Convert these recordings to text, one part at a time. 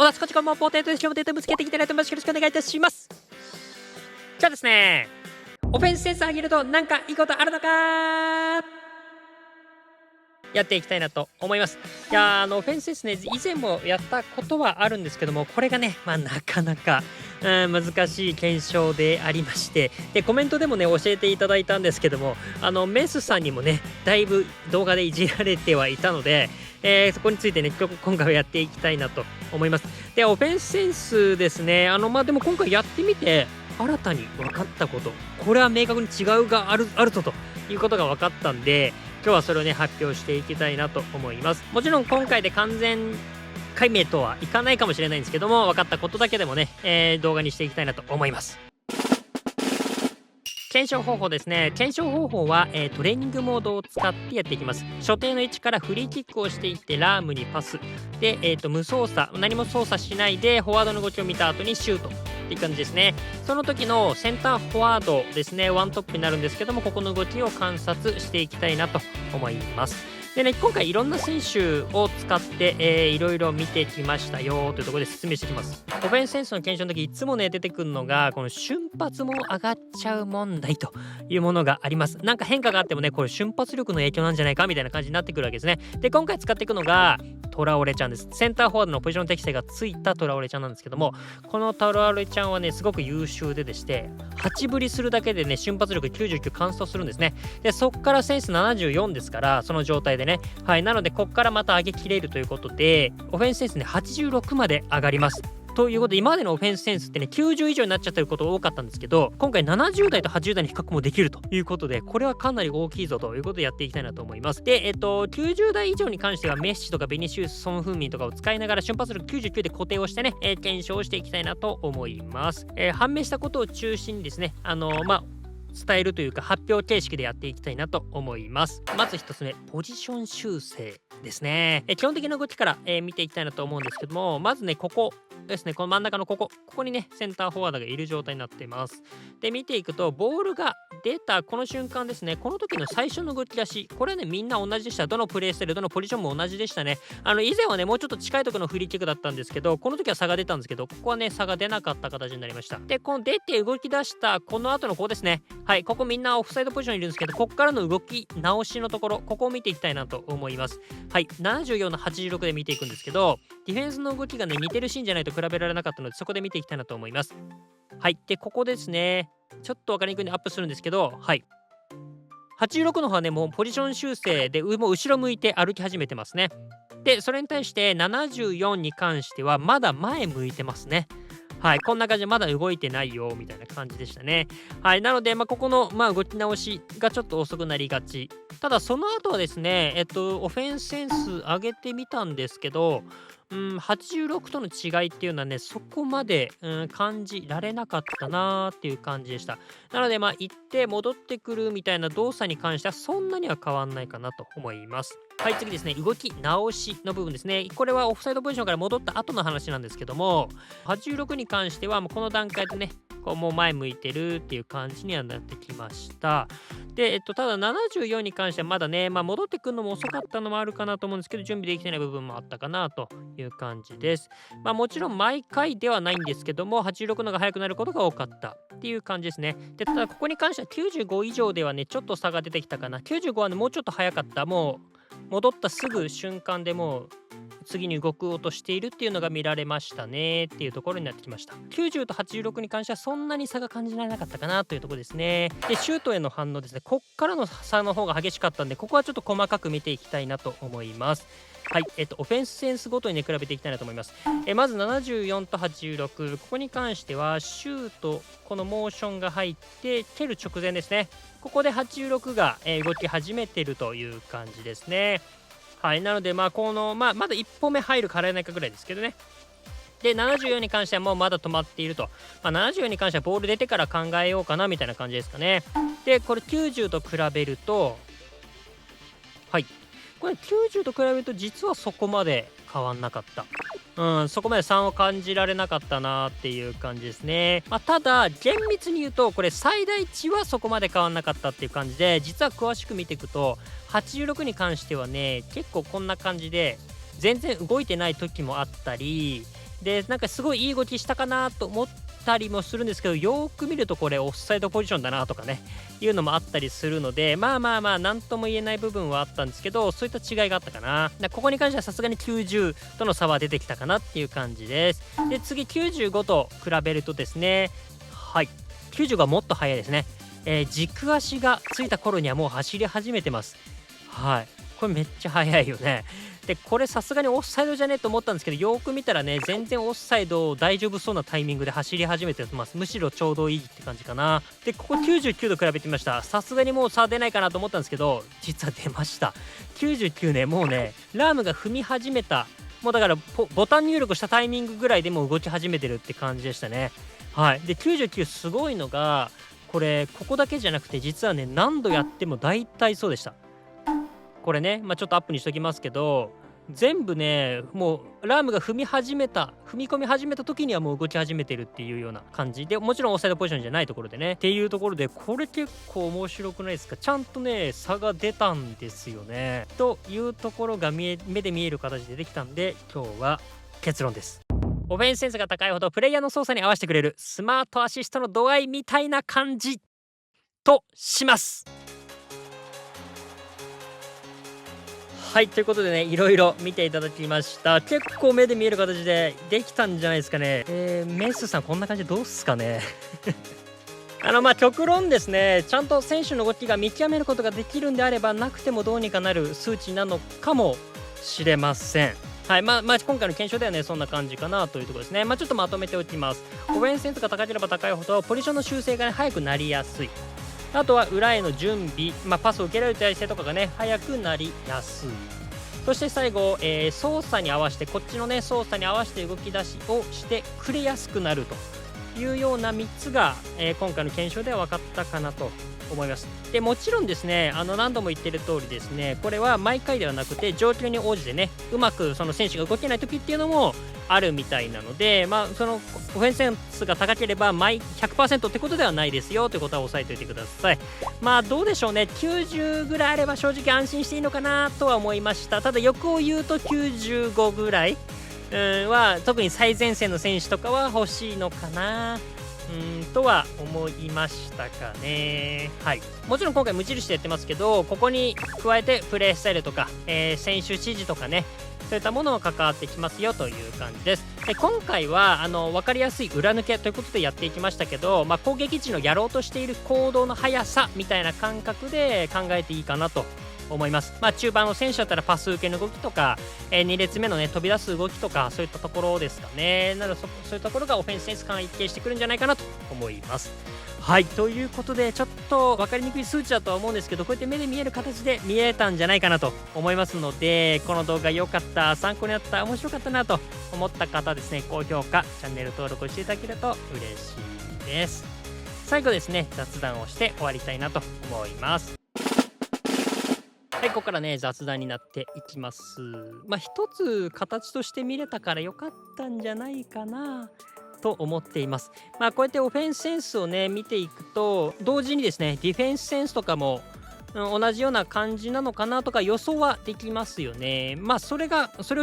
だすこちこもポテトでしょ、ポテトぶつけていきたいなと思います。よろしくお願いいたします。じゃあですね、オフェンスセンス上げるとなんかいいことあるのかやっていきたいなと思います。いやオフェンスですね、以前もやったことはあるんですけども、これがね、なかなか難しい検証でありまして、でコメントでもね教えていただいたんですけども、メスさんにもねだいぶ動画でいじられてはいたので、そこについてね今回はやっていきたいなと思います。でオフェンスセンスですね、でも今回やってみて新たに分かったこと、これは明確に違うがあるということが分かったんで、今日はそれをね発表していきたいなと思います。もちろん今回で完全解明とはいかないかもしれないんですけども、分かったことだけでもね、動画にしていきたいなと思います。検証方法ですね。検証方法は、トレーニングモードを使ってやっていきます。所定の位置からフリーキックをしていってラームにパスで、無操作、何も操作しないでフォワードの動きを見た後にシュートっていう感じですね。その時のセンターフォワードですね、ワントップになるんですけども、ここの動きを観察していきたいなと思います。でね、今回いろんな選手を使って、いろいろ見てきましたよというところで説明していきます。オフェンスセンスの検証の時いつもね出てくるのがこの瞬発も上がっちゃう問題というものがあります。なんか変化があってもね、これ瞬発力の影響なんじゃないかみたいな感じになってくるわけですね。で今回使っていくのがトラオレちゃんです。センターフォワードのポジション適性がついたトラオレちゃんなんですけども、このトラオレちゃんはねすごく優秀でして8振りするだけでね瞬発力99完走するんですね。でそっからセンス74ですから、その状態でね、はい、なのでこっからまた上げきれるということでオフェンスセンスね86まで上がります。ということで今までのオフェンスセンスってね90以上になっちゃってることが多かったんですけど、今回70代と80代の比較もできるということで、これはかなり大きいぞということでやっていきたいなと思います。で90代以上に関してはメッシとかベニシウス、ソン・フンミンとかを使いながら瞬発力99で固定をしてね、検証していきたいなと思います。判明したことを中心にですね、伝えるというか発表形式でやっていきたいなと思います。まず1つ目、ポジション修正ですね。基本的な動きから、見ていきたいなと思うんですけども、まずねここですね、この真ん中のここにねセンターフォワードがいる状態になっています。で見ていくとボールが出たこの瞬間ですね、この時の最初の動き出し、これはねみんな同じでした。どのプレースタイルどのポジションも同じでしたね。以前はねもうちょっと近いところのフリーキックだったんですけど、この時は差が出たんですけど、ここはね差が出なかった形になりました。でこの出て動き出したこの後のここですね、はい、ここみんなオフサイドポジションにいるんですけど、ここからの動き直しのところ、ここを見ていきたいなと思います。はい、74の86で見ていくんですけど、ディフェンスの動きがね似てるシーンじゃないと比べられなかったので、そこで見ていきたいなと思います。はい、でここですね、ちょっと分かりにくいんでアップするんですけど、はい、86の方はねもうポジション修正でもう後ろ向いて歩き始めてますね。でそれに対して74に関してはまだ前向いてますね。はい、こんな感じでまだ動いてないよみたいな感じでしたね。はい、なので、ここの、動き直しがちょっと遅くなりがち。ただその後はですね、オフェンスセンス上げてみたんですけど、86との違いっていうのはねそこまで、感じられなかったなーっていう感じでした。なので行って戻ってくるみたいな動作に関してはそんなには変わんないかなと思います。はい、次ですね、動き直しの部分ですね。これはオフサイドポジションから戻った後の話なんですけども、86に関してはもうこの段階でねこうもう前向いてるっていう感じにはなってきました。で、ただ74に関してはまだね、戻ってくるのも遅かったのもあるかなと思うんですけど、準備できてない部分もあったかなという感じです。もちろん毎回ではないんですけども、86のが速くなることが多かったっていう感じですね。で、ただここに関しては95以上ではね、ちょっと差が出てきたかな。95はね、もうちょっと速かった。もう戻ったすぐ瞬間でもう次に動こうとしているっていうのが見られましたねっていうところになってきました。90と86に関してはそんなに差が感じられなかったかなというところですね。でシュートへの反応ですね、こっからの差の方が激しかったんで、ここはちょっと細かく見ていきたいなと思います。はい、オフェンスセンスごとにね比べていきたいなと思います。まず74と86、ここに関してはシュート、このモーションが入って蹴る直前ですね、ここで86が、動き始めてるという感じですね。はい、なのでこのまだ1歩目入るか入らないかぐらいですけどね。で74に関してはもうまだ止まっていると、74に関してはボール出てから考えようかなみたいな感じですかね。でこれ90と比べると、はい、これ90と比べると実はそこまで変わんなかった。そこまで差を感じられなかったなっていう感じですね。ただ厳密に言うとこれ最大値はそこまで変わんなかったっていう感じで、実は詳しく見ていくと86に関してはね結構こんな感じで全然動いてない時もあったり、でなんかすごいいい動きしたかなと思ったりもするんですけど、よーく見るとこれオフサイドポジションだなとかねいうのもあったりするので、まあ何とも言えない部分はあったんですけど、そういった違いがあったかな。ここに関してはさすがに90との差は出てきたかなっていう感じです。で次95と比べるとですね、はい、95はもっと速いですね。軸足がついた頃にはもう走り始めてます。はい、これめっちゃ速いよね。でこれさすがにオフサイドじゃねえと思ったんですけど、よーく見たらね全然オフサイド大丈夫そうなタイミングで走り始めてます。むしろちょうどいいって感じかな。でここ99度比べてみました。さすがにもう差出ないかなと思ったんですけど、実は出ました。99ね、もうねラームが踏み始めた、もうだからボタン入力したタイミングぐらいでもう動き始めてるって感じでしたね。はい、で99すごいのが、これここだけじゃなくて実はね何度やっても大体そうでした。これね、ちょっとアップにしときますけど、全部ねもうラームが踏み込み始めた時にはもう動き始めてるっていうような感じで、もちろんオフサイドポジションじゃないところでねっていうところで、これ結構面白くないですか。ちゃんとね差が出たんですよねというところが目で見える形でできたんで、今日は結論です。オフェンスセンスが高いほどプレイヤーの操作に合わせてくれるスマートアシストの度合いみたいな感じとします。はい、ということでね、いろいろ見ていただきました。結構目で見える形でできたんじゃないですかね。メスさんこんな感じでどうっすかね。極論ですね、ちゃんと選手の動きが見極めることができるんであれば、なくてもどうにかなる数値なのかもしれません。はい、今回の検証ではねそんな感じかなというところですね。ちょっとまとめておきます。オフェンスセンスが高ければ高いほどポジションの修正が、ね、早くなりやすい。あとは裏への準備、パスを受けられる体勢とかがね早くなりやすい。そして最後、操作に合わせて、こっちのね操作に合わせて動き出しをしてくれやすくなるというような3つが、今回の検証では分かったかなと思います。でもちろんですね、何度も言ってる通りですね、これは毎回ではなくて状況に応じてねうまくその選手が動けない時っていうのもあるみたいなので、そのオフェンスセンスが高ければ毎 100% ってことではないですよということは押さえておいてください。どうでしょうね、90ぐらいあれば正直安心していいのかなとは思いました。ただ欲を言うと95ぐらいは特に最前線の選手とかは欲しいのかなとは思いましたかね。はい、もちろん今回無印でやってますけど、ここに加えてプレースタイルとか、選手指示とかね、そういったものも関わってきますよという感じです。で今回は分かりやすい裏抜けということでやっていきましたけど、攻撃時のやろうとしている行動の速さみたいな感覚で考えていいかなと思います。中盤の選手だったらパス受けの動きとか、2列目のね飛び出す動きとか、そういったところですかね。なのでそういうところがオフェンスセンス関係してくるんじゃないかなと思います。はい、ということでちょっと分かりにくい数値だとは思うんですけど、こうやって目で見える形で見えたんじゃないかなと思いますので、この動画良かった、参考になった、面白かったなと思った方ですね、高評価チャンネル登録をしていただけると嬉しいです。最後ですね、雑談をして終わりたいなと思います。はい、ここからね雑談になっていきます。一つ形として見れたから良かったんじゃないかなと思っています。こうやってオフェンスセンスをね見ていくと、同時にですねディフェンスセンスとかも同じような感じなのかなとか予想はできますよね。それを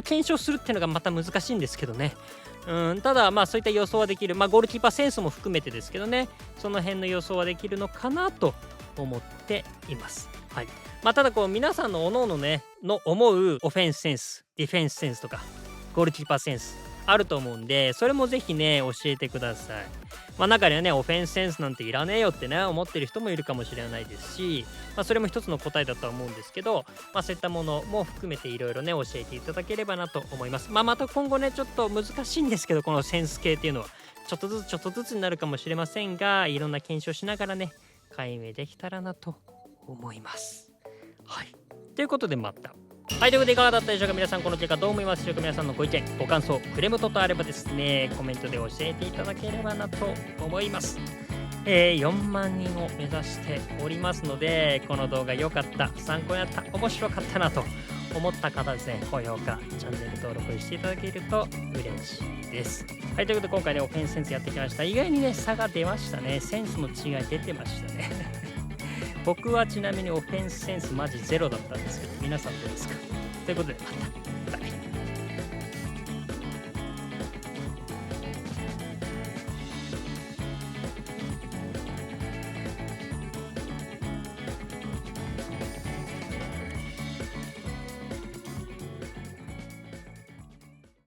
検証するっていうのがまた難しいんですけどね。ただそういった予想はできる、ゴールキーパーセンスも含めてですけどね、その辺の予想はできるのかなと思っています。はい、ただ皆さんの各々ねの思うオフェンスセンス、ディフェンスセンスとかゴールキーパーセンスあると思うんで、それもぜひね教えてください。中にはねオフェンスセンスなんていらねえよってね思ってる人もいるかもしれないですし、それも一つの答えだとは思うんですけど、そういったものも含めていろいろね教えていただければなと思います。また今後ねちょっと難しいんですけど、このセンス系っていうのはちょっとずつになるかもしれませんが、いろんな検証しながらね解明できたらなと思います。はい、ということでまた。はい、ということでいかがだったでしょうか。皆さんこの結果どう思いますでしょうか。皆さんのご意見ご感想クレーム等々あればですねコメントで教えていただければなと思います。4万人を目指しておりますので、この動画良かった、参考になった、面白かったなと思った方ですね、高評価チャンネル登録していただけると嬉しいです。はい、ということで今回ねオフェンスセンスやってきました。意外にね差が出ましたね。センスの違い出てましたね。僕はちなみにオフェンスセンスマジゼロだったんですけど、皆さんどうですか。ということでまた。